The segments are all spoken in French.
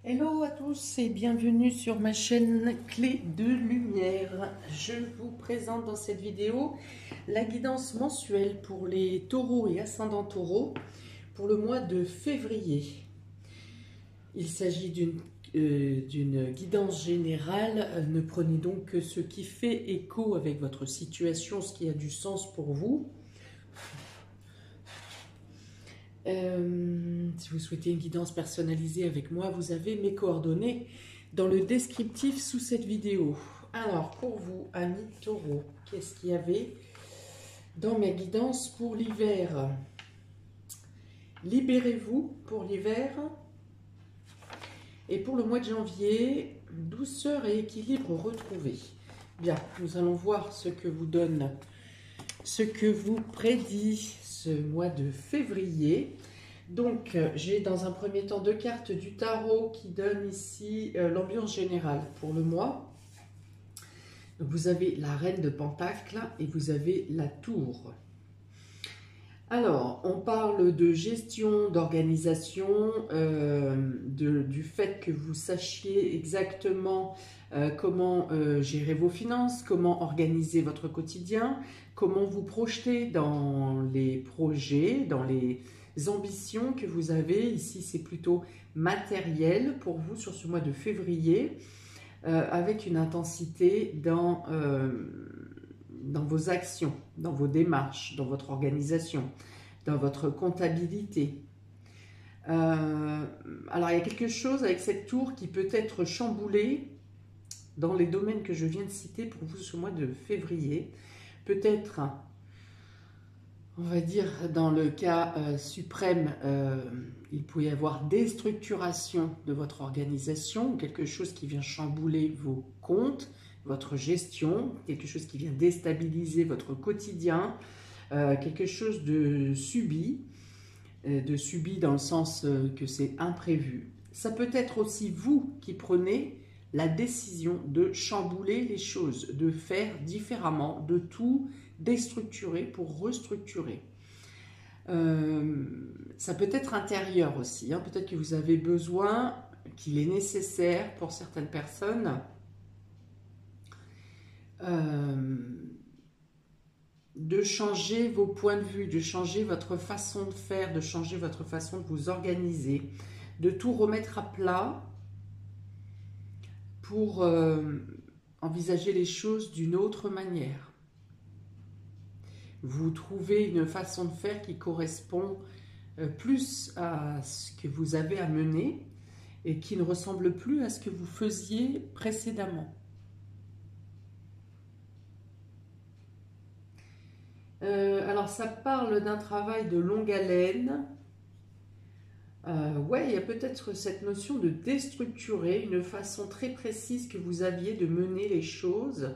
Hello à tous et bienvenue sur ma chaîne Clé de Lumière. Je vous présente dans cette vidéo la guidance mensuelle pour les taureaux et ascendants taureaux pour le mois de février. Il s'agit d'une guidance générale. Ne prenez donc que ce qui fait écho avec votre situation, ce qui a du sens pour vous. Si vous souhaitez une guidance personnalisée avec moi, vous avez mes coordonnées dans le descriptif sous cette vidéo. Alors, pour vous, amis taureaux, qu'est-ce qu'il y avait dans mes guidances pour l'hiver? Libérez-vous pour l'hiver. Et pour le mois de janvier, douceur et équilibre retrouvés. Bien, nous allons voir ce que vous donne, ce que vous prédit ce mois de février. Donc, j'ai dans un premier temps deux cartes du tarot qui donnent ici l'ambiance générale pour le mois. Donc, vous avez la reine de Pentacles et vous avez la tour. Alors, on parle de gestion, d'organisation, du fait que vous sachiez exactement comment gérer vos finances, comment organiser votre quotidien, comment vous projeter dans les projets, dans les ambitions que vous avez. Ici, c'est plutôt matériel pour vous sur ce mois de février, avec une intensité dans vos actions, dans vos démarches, dans votre organisation, dans votre comptabilité. Alors, il y a quelque chose avec cette tour qui peut être chamboulée dans les domaines que je viens de citer pour vous ce mois de février. Peut-être, on va dire, dans le cas suprême, il peut y avoir déstructuration de votre organisation, quelque chose qui vient chambouler vos comptes, votre gestion, quelque chose qui vient déstabiliser votre quotidien, quelque chose de subi dans le sens que c'est imprévu. Ça peut être aussi vous qui prenez la décision de chambouler les choses, de faire différemment, de tout déstructurer pour restructurer. Ça peut être intérieur aussi, hein. Peut-être que vous avez besoin, qu'il est nécessaire pour certaines personnes de changer vos points de vue, de changer votre façon de faire, de changer votre façon de vous organiser, de tout remettre à plat pour envisager les choses d'une autre manière. Vous trouvez une façon de faire qui correspond plus à ce que vous avez à mener et qui ne ressemble plus à ce que vous faisiez précédemment. Alors, ça parle d'un travail de longue haleine. Ouais, il y a peut-être cette notion de déstructurer, une façon très précise que vous aviez de mener les choses.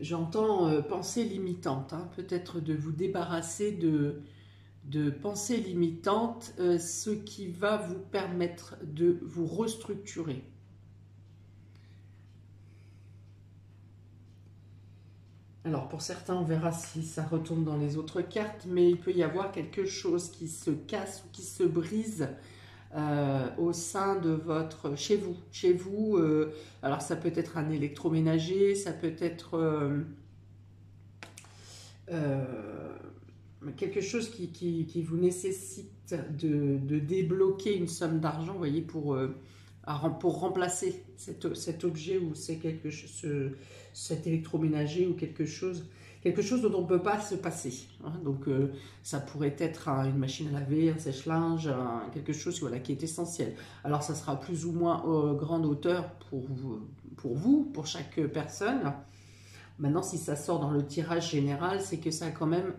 J'entends pensée limitante, hein, peut-être de vous débarrasser de pensées limitantes, ce qui va vous permettre de vous restructurer. Alors pour certains, on verra si ça retourne dans les autres cartes, mais il peut y avoir quelque chose qui se casse ou qui se brise au sein de votre... chez vous. Alors ça peut être un électroménager, ça peut être quelque chose qui vous nécessite de débloquer une somme d'argent, vous voyez, pour remplacer cet objet ou cet électroménager ou quelque chose dont on ne peut pas se passer, hein. Donc ça pourrait être une machine à laver, un sèche-linge, quelque chose, voilà, qui est essentiel. Alors ça sera plus ou moins grande hauteur pour chaque personne. Maintenant, si ça sort dans le tirage général, c'est que ça a quand même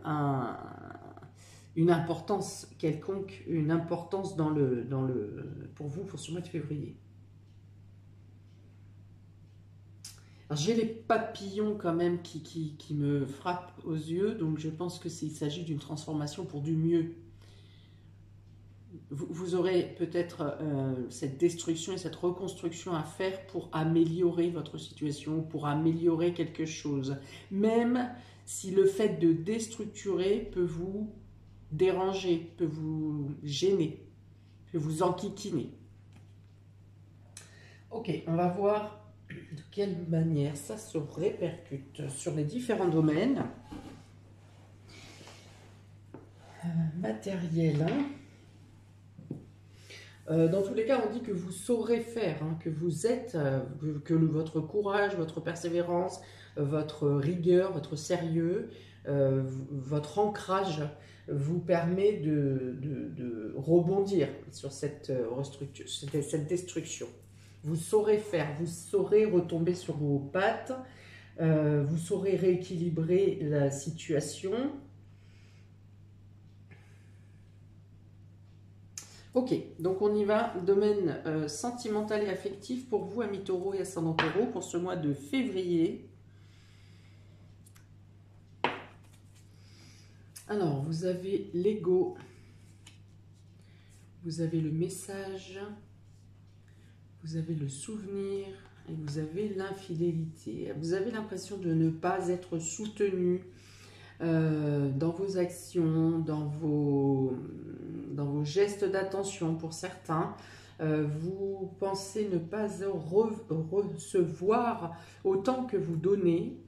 une importance quelconque, une importance pour vous, pour ce mois de février. J'ai les papillons quand même qui me frappent aux yeux, donc je pense qu'il s'agit d'une transformation pour du mieux. Vous aurez peut-être cette destruction et cette reconstruction à faire pour améliorer votre situation, pour améliorer quelque chose. Même si le fait de déstructurer peut vous déranger, peut vous gêner, peut vous enquiquiner. Ok, on va voir de quelle manière ça se répercute sur les différents domaines. Matériel. Dans tous les cas, on dit que vous saurez faire, hein, que vous êtes, que votre courage, votre persévérance, votre rigueur, votre sérieux, votre ancrage vous permet de rebondir sur cette destruction. Vous saurez faire, vous saurez retomber sur vos pattes, vous saurez rééquilibrer la situation. Ok, donc on y va, domaine sentimental et affectif pour vous, amis taureaux et ascendant taureau, pour ce mois de février. Alors, vous avez l'ego, vous avez le message, vous avez le souvenir et vous avez l'infidélité. Vous avez l'impression de ne pas être soutenu dans vos actions, dans vos gestes d'attention pour certains. Vous pensez ne pas recevoir autant que vous donnez.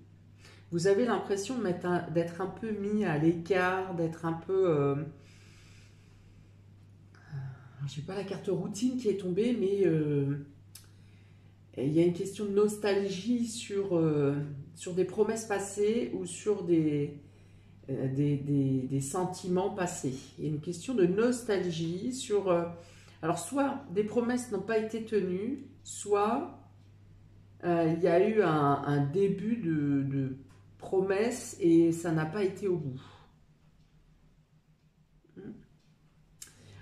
Vous avez l'impression d'être un peu mis à l'écart, d'être un peu... je n'ai pas la carte routine qui est tombée, mais il y a une question de nostalgie sur des promesses passées ou sur des sentiments passés. Il y a une question de nostalgie sur... alors, soit des promesses n'ont pas été tenues, soit il y a eu un début de promesses et ça n'a pas été au bout.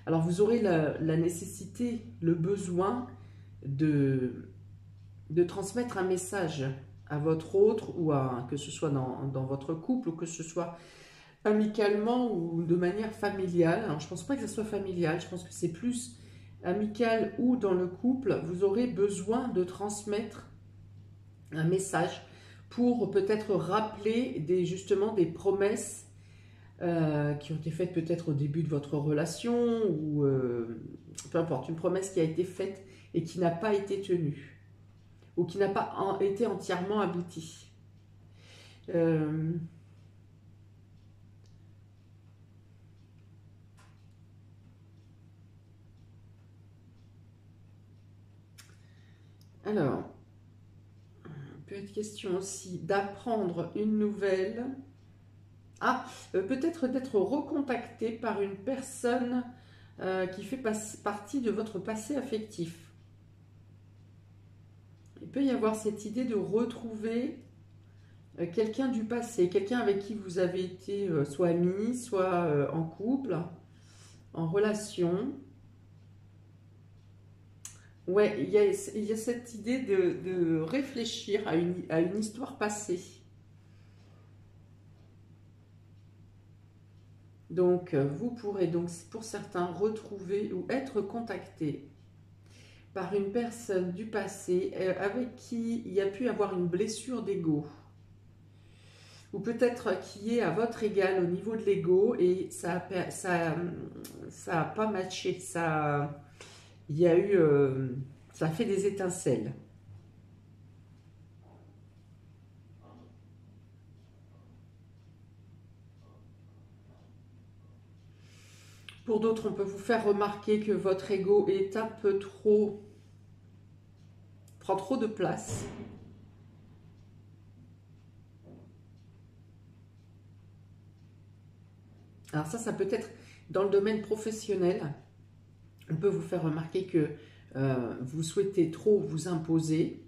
Alors, vous aurez la nécessité, le besoin de transmettre un message à votre autre, ou que ce soit dans votre couple, ou que ce soit amicalement ou de manière familiale. Alors, je ne pense pas que ce soit familial, je pense que c'est plus amical ou dans le couple. Vous aurez besoin de transmettre un message pour peut-être rappeler justement des promesses qui ont été faites peut-être au début de votre relation, ou peu importe, une promesse qui a été faite et qui n'a pas été tenue, ou qui n'a pas été entièrement aboutie. Alors, peut être question aussi d'apprendre une nouvelle. Peut-être d'être recontacté par une personne qui fait partie de votre passé affectif. Il peut y avoir cette idée de retrouver quelqu'un du passé, quelqu'un avec qui vous avez été soit amis, soit en couple, en relation. Ouais, il y a cette idée de réfléchir à une histoire passée. Donc, vous pourrez donc, pour certains, retrouver ou être contacté par une personne du passé avec qui il y a pu avoir une blessure d'ego. Ou peut-être qui est à votre égal au niveau de l'ego et ça a pas matché, il y a eu, ça a fait des étincelles. Pour d'autres, on peut vous faire remarquer que votre ego est un peu prend trop de place. Alors ça peut être dans le domaine professionnel. On peut vous faire remarquer que vous souhaitez trop vous imposer,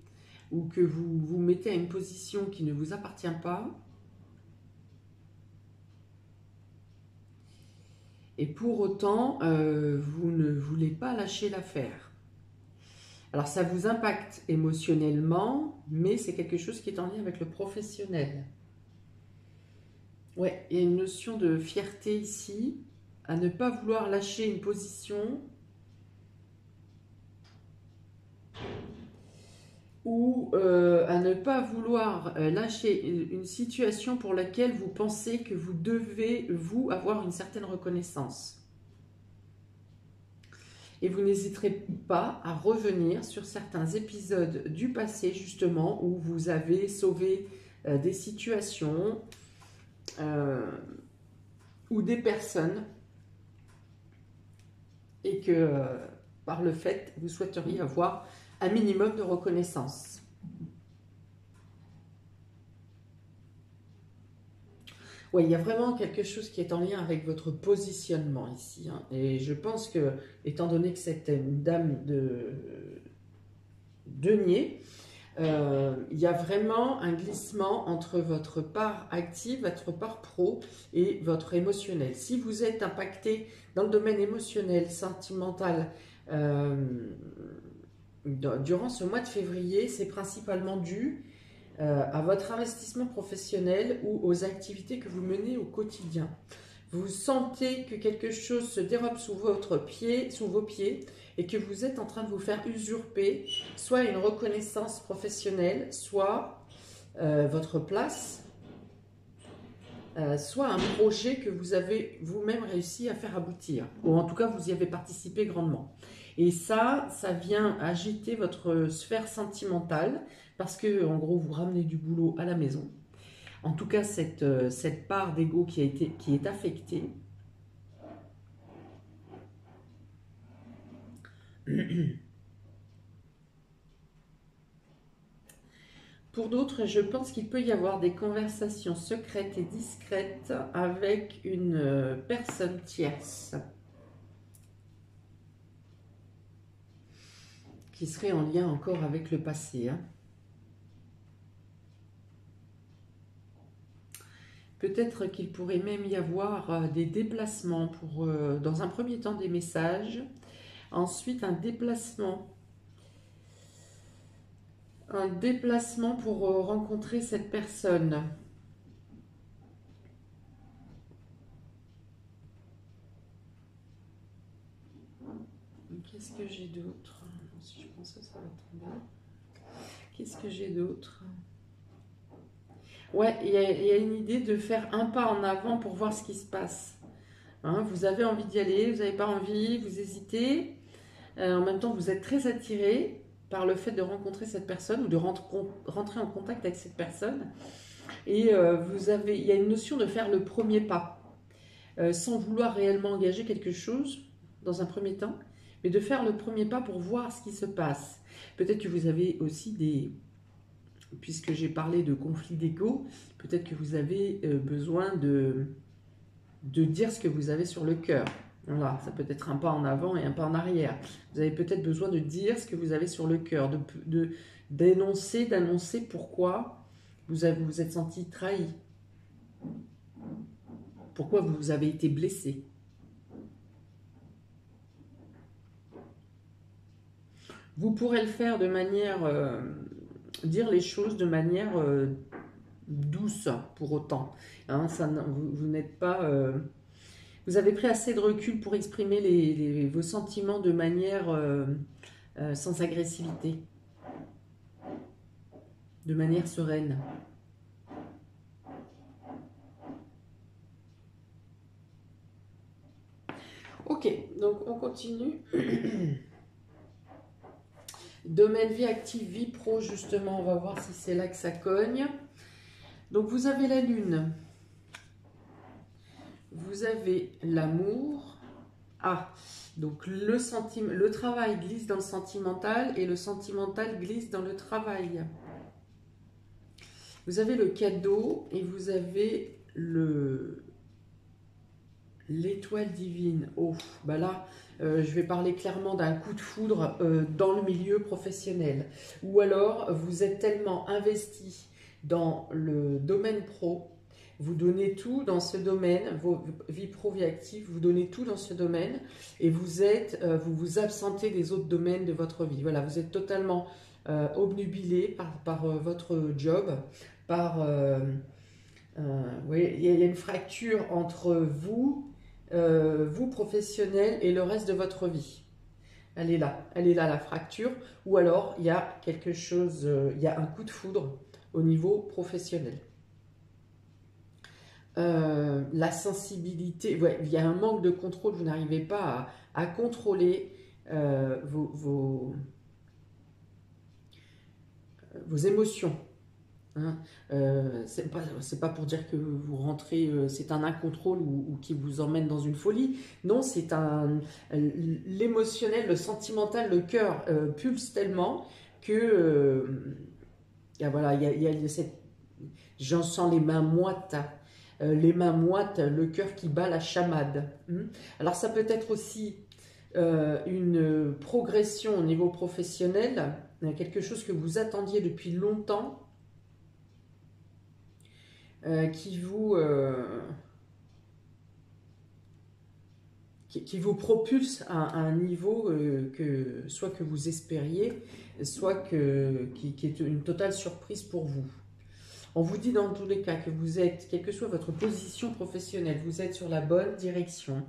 ou que vous vous mettez à une position qui ne vous appartient pas. Et pour autant, vous ne voulez pas lâcher l'affaire. Alors ça vous impacte émotionnellement, mais c'est quelque chose qui est en lien avec le professionnel. Ouais, il y a une notion de fierté ici, à ne pas vouloir lâcher une position. ou à ne pas vouloir lâcher une situation pour laquelle vous pensez que vous devez, vous, avoir une certaine reconnaissance. Et vous n'hésiterez pas à revenir sur certains épisodes du passé, justement, où vous avez sauvé des situations ou des personnes, et que par le fait, vous souhaiteriez avoir un minimum de reconnaissance. Oui, il y a vraiment quelque chose qui est en lien avec votre positionnement ici. Hein. Et je pense que, étant donné que c'est une dame de denier, il y a vraiment un glissement entre votre part active, votre part pro et votre émotionnel. Si vous êtes impacté dans le domaine émotionnel, sentimental, durant ce mois de février, c'est principalement dû à votre investissement professionnel ou aux activités que vous menez au quotidien. Vous sentez que quelque chose se dérobe sous vos pieds, et que vous êtes en train de vous faire usurper soit une reconnaissance professionnelle, soit votre place, soit un projet que vous avez vous-même réussi à faire aboutir, ou en tout cas vous y avez participé grandement. Et ça vient agiter votre sphère sentimentale, parce que en gros vous ramenez du boulot à la maison. En tout cas, cette part d'ego qui est affectée. Pour d'autres, je pense qu'il peut y avoir des conversations secrètes et discrètes avec une personne tierce qui serait en lien encore avec le passé. Hein. Peut-être qu'il pourrait même y avoir des déplacements pour, dans un premier temps, des messages, ensuite un déplacement pour rencontrer cette personne. Qu'est-ce que j'ai d'autre? Si je pense que ça va tomber. Qu'est-ce que j'ai d'autre? Ouais, il y a une idée de faire un pas en avant pour voir ce qui se passe. Hein, vous avez envie d'y aller, vous n'avez pas envie, vous hésitez. En même temps, vous êtes très attiré par le fait de rencontrer cette personne ou de rentrer en contact avec cette personne. Et il y a une notion de faire le premier pas, sans vouloir réellement engager quelque chose dans un premier temps, mais de faire le premier pas pour voir ce qui se passe. Peut-être que vous avez aussi puisque j'ai parlé de conflit d'ego, peut-être que vous avez besoin de dire ce que vous avez sur le cœur. Voilà, ça peut être un pas en avant et un pas en arrière. Vous avez peut-être besoin de dire ce que vous avez sur le cœur, d'annoncer pourquoi vous êtes senti trahi, pourquoi vous avez été blessé. Vous pourrez le faire de manière, dire les choses de manière douce pour autant. Hein, vous n'êtes pas... vous avez pris assez de recul pour exprimer vos sentiments de manière sans agressivité, de manière sereine. Ok, donc on continue. Domaine vie active, vie pro, justement, on va voir si c'est là que ça cogne. Donc vous avez la lune. Vous avez l'amour. Ah, donc le travail glisse dans le sentimental et le sentimental glisse dans le travail. Vous avez le cadeau et vous avez l'étoile divine. Oh, bah là, je vais parler clairement d'un coup de foudre dans le milieu professionnel. Ou alors, vous êtes tellement investi dans le domaine pro, vous donnez tout dans ce domaine, vos vies pro, vie active, vous donnez tout dans ce domaine et vous vous absentez des autres domaines de votre vie. Voilà, vous êtes totalement obnubilé par votre job, oui, il y a une fracture entre vous professionnel et le reste de votre vie. Elle est là la fracture. Ou alors, il y a quelque chose, il y a un coup de foudre au niveau professionnel. La sensibilité, ouais, il y a un manque de contrôle, vous n'arrivez pas à contrôler vos émotions. Hein. C'est pas pour dire que vous rentrez, c'est un incontrôle ou qui vous emmène dans une folie. Non, c'est l'émotionnel, le sentimental, le cœur pulse tellement que voilà, il y a cette, j'en sens les mains moites. Les mains moites, le cœur qui bat la chamade. Alors ça peut être aussi une progression au niveau professionnel, quelque chose que vous attendiez depuis longtemps, qui vous propulse à un niveau soit que vous espériez, soit qui est une totale surprise pour vous. On vous dit dans tous les cas que vous êtes, quelle que soit votre position professionnelle, vous êtes sur la bonne direction.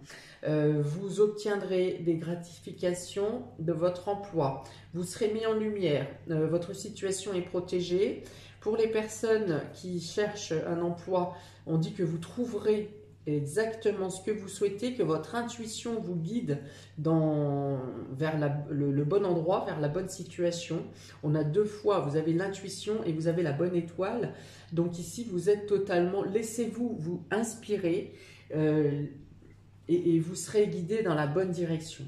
Vous obtiendrez des gratifications de votre emploi. Vous serez mis en lumière. Votre situation est protégée. Pour les personnes qui cherchent un emploi, on dit que vous trouverez exactement ce que vous souhaitez, que votre intuition vous guide vers le bon endroit, vers la bonne situation. On a deux fois, vous avez l'intuition et vous avez la bonne étoile. Donc ici, vous êtes totalement, laissez-vous vous inspirer et vous serez guidé dans la bonne direction.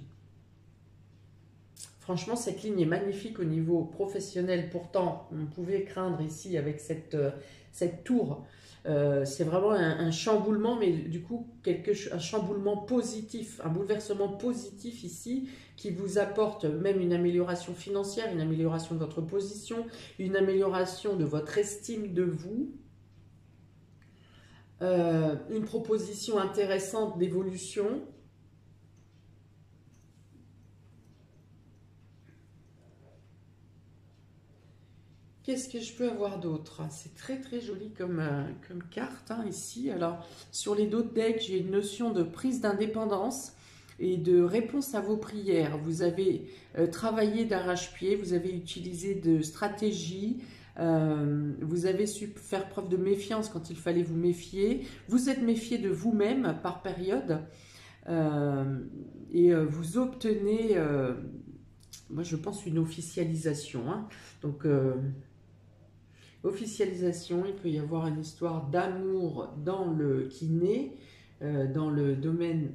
Franchement, cette ligne est magnifique au niveau professionnel. Pourtant, on pouvait craindre ici avec cette tour. C'est vraiment un chamboulement, mais du coup, un chamboulement positif, un bouleversement positif ici qui vous apporte même une amélioration financière, une amélioration de votre position, une amélioration de votre estime de vous, une proposition intéressante d'évolution. Qu'est-ce que je peux avoir d'autre? C'est très très joli comme carte ici. Alors, sur les deux decks, j'ai une notion de prise d'indépendance et de réponse à vos prières. Vous avez travaillé d'arrache-pied, vous avez utilisé de stratégie, vous avez su faire preuve de méfiance quand il fallait vous méfier. Vous êtes méfié de vous-même par période et vous obtenez, moi je pense, une officialisation. Donc, officialisation, il peut y avoir une histoire d'amour qui naît dans le domaine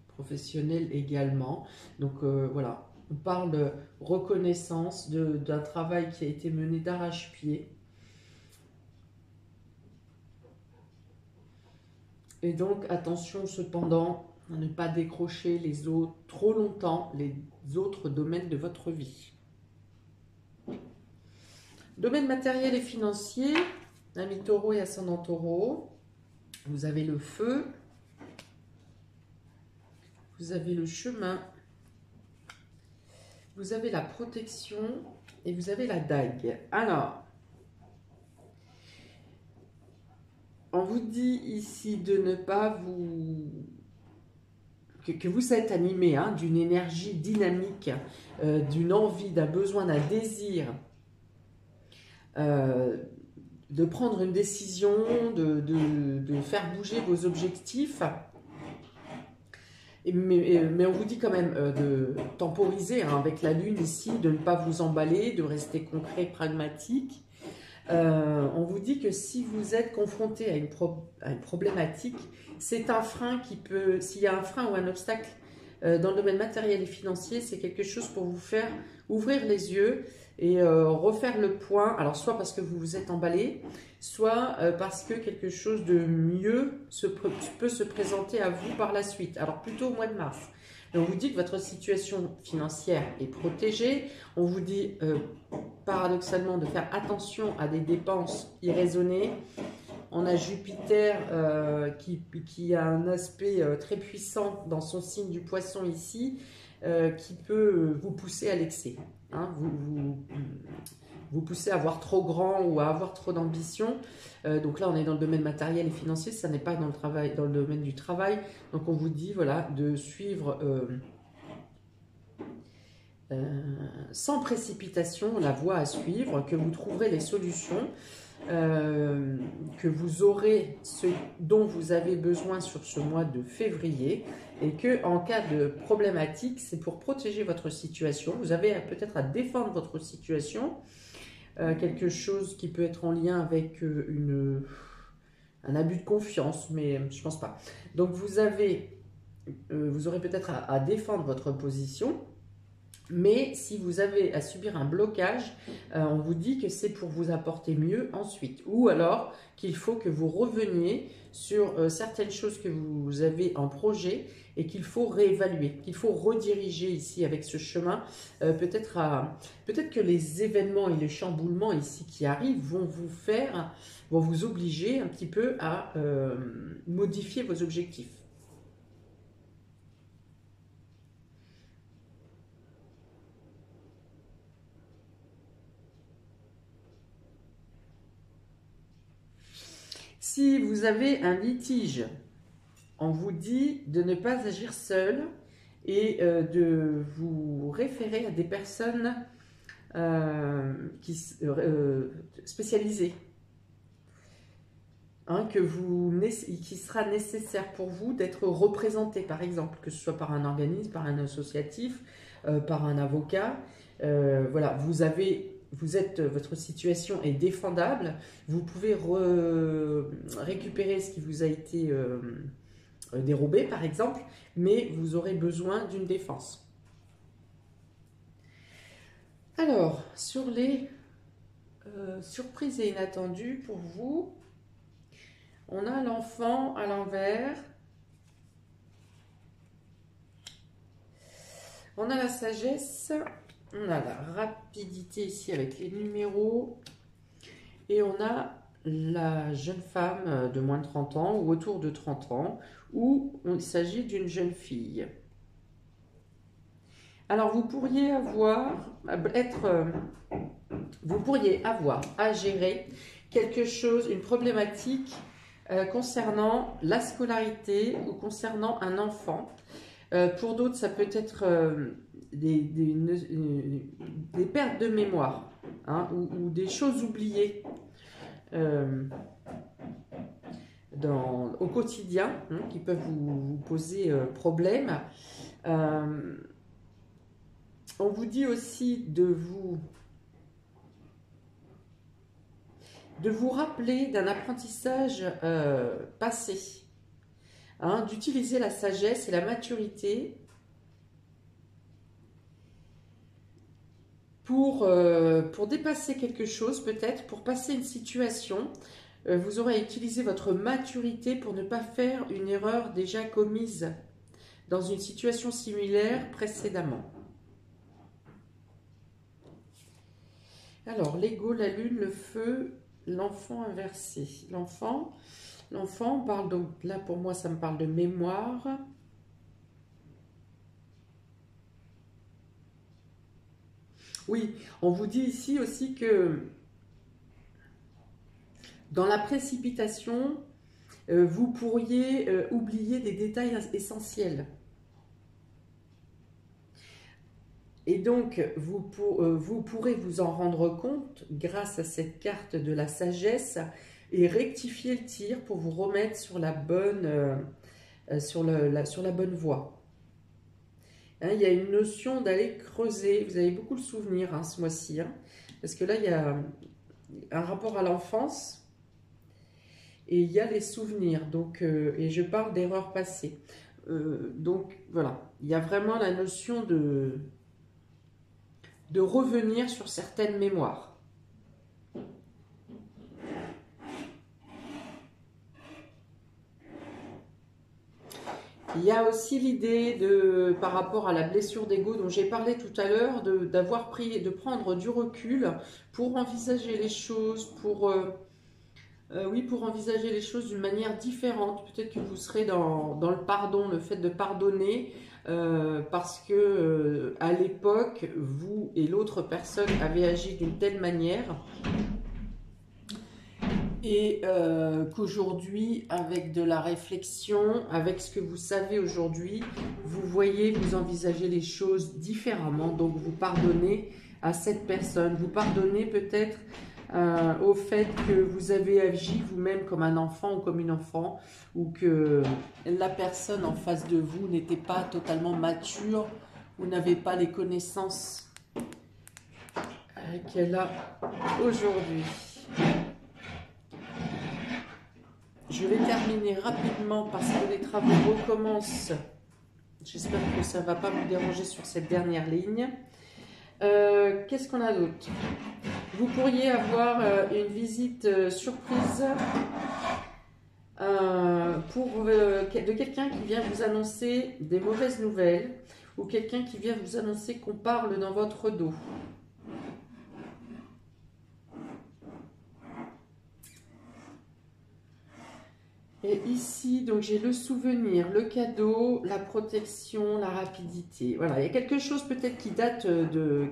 professionnel également. Donc voilà, on parle de reconnaissance d'un travail qui a été mené d'arrache-pied. Et donc attention cependant à ne pas décrocher trop longtemps les autres domaines de votre vie. Domaine matériel et financier, ami taureau et ascendant taureau, vous avez le feu, vous avez le chemin, vous avez la protection et vous avez la dague. Alors, on vous dit ici de ne pas que vous êtes animé d'une énergie dynamique, d'une envie, d'un besoin, d'un désir, de prendre une décision, de faire bouger vos objectifs. Mais on vous dit quand même de temporiser avec la lune ici, de ne pas vous emballer, de rester concret, pragmatique. On vous dit que si vous êtes confronté à une problématique, c'est un frein s'il y a un frein ou un obstacle dans le domaine matériel et financier, c'est quelque chose pour vous faire ouvrir les yeux et refaire le point. Alors soit parce que vous vous êtes emballé, soit parce que quelque chose de mieux peut se présenter à vous par la suite. Alors plutôt au mois de mars. Et on vous dit que votre situation financière est protégée. On vous dit paradoxalement de faire attention à des dépenses irraisonnées. On a Jupiter qui a un aspect très puissant dans son signe du poisson ici, qui peut vous pousser à l'excès. Vous poussez à avoir trop grand ou à avoir trop d'ambition. Donc là, on est dans le domaine matériel et financier, ça n'est pas dans le domaine du travail. Donc on vous dit voilà, de suivre sans précipitation la voie à suivre, que vous trouverez les solutions, que vous aurez ce dont vous avez besoin sur ce mois de février, et que en cas de problématique, c'est pour protéger votre situation. Vous avez peut-être à défendre votre situation, quelque chose qui peut être en lien avec un abus de confiance, mais je pense pas. Donc vous aurez peut-être à défendre votre position. Mais si vous avez à subir un blocage, on vous dit que c'est pour vous apporter mieux ensuite. Ou alors qu'il faut que vous reveniez sur certaines choses que vous avez en projet et qu'il faut réévaluer, qu'il faut rediriger ici avec ce chemin. Peut-être que les événements et les chamboulements ici qui arrivent vont vous obliger un petit peu à modifier vos objectifs. Si vous avez un litige, on vous dit de ne pas agir seul et de vous référer à des personnes spécialisées, hein, qui sera nécessaire pour vous d'être représenté, par exemple, que ce soit par un organisme, par un associatif, par un avocat. Voilà, votre situation est défendable, vous pouvez récupérer ce qui vous a été dérobé par exemple, mais vous aurez besoin d'une défense. Alors, sur les surprises et inattendues pour vous, on a l'enfant à l'envers, on a la sagesse, on a la rapidité ici avec les numéros et on a la jeune femme de moins de 30 ans ou autour de 30 ans où il s'agit d'une jeune fille. Alors vous pourriez avoir à gérer quelque chose, une problématique concernant la scolarité ou concernant un enfant. Pour d'autres, ça peut être des pertes de mémoire, hein, ou des choses oubliées au quotidien, hein, qui peuvent vous poser problème. On vous dit aussi de vous rappeler d'un apprentissage passé, hein, d'utiliser la sagesse et la maturité pour dépasser quelque chose, peut-être, pour passer une situation. Vous aurez utilisé votre maturité pour ne pas faire une erreur déjà commise dans une situation similaire précédemment. Alors, l'ego, la lune, le feu, l'enfant inversé. L'enfant, on parle donc, là pour moi, ça me parle de mémoire. Oui, on vous dit ici aussi que dans la précipitation, vous pourriez oublier des détails essentiels. Et donc, vous pourrez vous en rendre compte grâce à cette carte de la sagesse et rectifier le tir pour vous remettre sur la bonne, sur la bonne voie. Hein, il y a une notion d'aller creuser. Vous avez beaucoup de souvenirs, hein, ce mois-ci. Hein, parce que là, il y a un rapport à l'enfance et il y a les souvenirs. Donc, et je parle d'erreurs passées. Donc, voilà. Il y a vraiment la notion de revenir sur certaines mémoires. Il y a aussi l'idée par rapport à la blessure d'ego dont j'ai parlé tout à l'heure, de prendre du recul pour envisager les choses, pour envisager les choses d'une manière différente. Peut-être que vous serez dans le pardon, le fait de pardonner, parce que à l'époque, vous et l'autre personne avaient agi d'une telle manière Et qu'aujourd'hui, avec de la réflexion, avec ce que vous savez aujourd'hui, vous voyez, vous envisagez les choses différemment. Donc vous pardonnez à cette personne, vous pardonnez peut-être au fait que vous avez agi vous-même comme un enfant ou comme une enfant, ou que la personne en face de vous n'était pas totalement mature, ou n'avait pas les connaissances qu'elle a aujourd'hui. Je vais terminer rapidement parce que les travaux recommencent. J'espère que ça ne va pas vous déranger sur cette dernière ligne. Qu'est-ce qu'on a d'autre? Vous pourriez avoir une visite surprise de quelqu'un qui vient vous annoncer des mauvaises nouvelles ou quelqu'un qui vient vous annoncer qu'on parle dans votre dos. Et ici, donc j'ai le souvenir, le cadeau, la protection, la rapidité. Voilà, il y a quelque chose peut-être qui date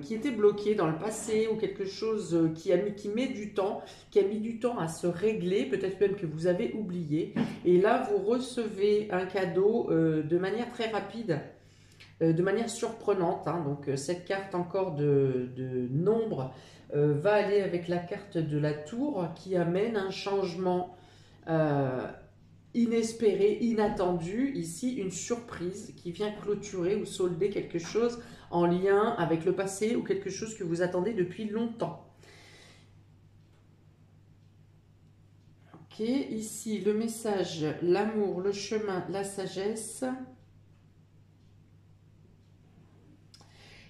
qui était bloqué dans le passé ou quelque chose qui met du temps, qui a mis du temps à se régler, peut-être même que vous avez oublié. Et là, vous recevez un cadeau de manière très rapide, de manière surprenante. Hein. Donc cette carte encore de nombre va aller avec la carte de la tour qui amène un changement inespéré, inattendu, ici une surprise qui vient clôturer ou solder quelque chose en lien avec le passé ou quelque chose que vous attendez depuis longtemps. Ok, ici le message, l'amour, le chemin, la sagesse.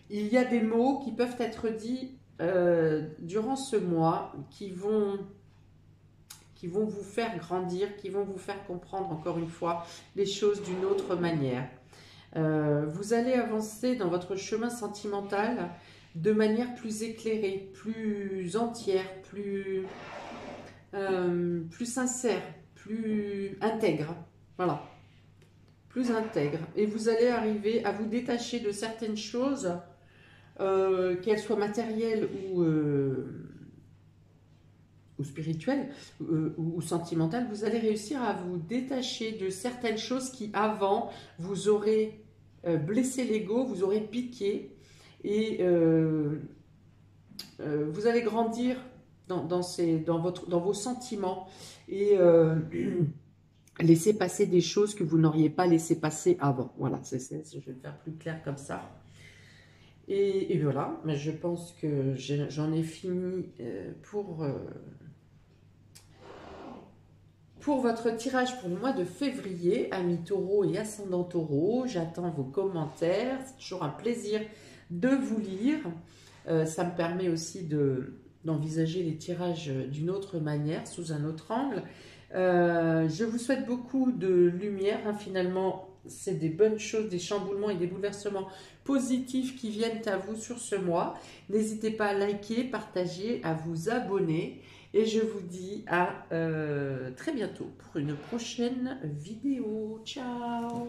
Il y a des mots qui peuvent être dits durant ce mois qui vont vous faire grandir, qui vont vous faire comprendre encore une fois les choses d'une autre manière. Vous allez avancer dans votre chemin sentimental de manière plus éclairée, plus entière, plus sincère, plus intègre. Voilà, plus intègre. Et vous allez arriver à vous détacher de certaines choses, qu'elles soient matérielles ou spirituel ou sentimental, vous allez réussir à vous détacher de certaines choses qui avant vous auraient blessé l'ego, vous auraient piqué et vous allez grandir dans vos sentiments et laisser passer des choses que vous n'auriez pas laissé passer avant. Voilà, je vais le faire plus clair comme ça. Et voilà, mais je pense que j'en ai fini pour votre tirage pour le mois de février, amis taureau et ascendant taureau. J'attends vos commentaires, c'est toujours un plaisir de vous lire. Ça me permet aussi d'envisager les tirages d'une autre manière, sous un autre angle. Je vous souhaite beaucoup de lumière, hein, finalement, c'est des bonnes choses, des chamboulements et des bouleversements positifs qui viennent à vous sur ce mois. N'hésitez pas à liker, partager, à vous abonner. Et je vous dis à très bientôt pour une prochaine vidéo. Ciao!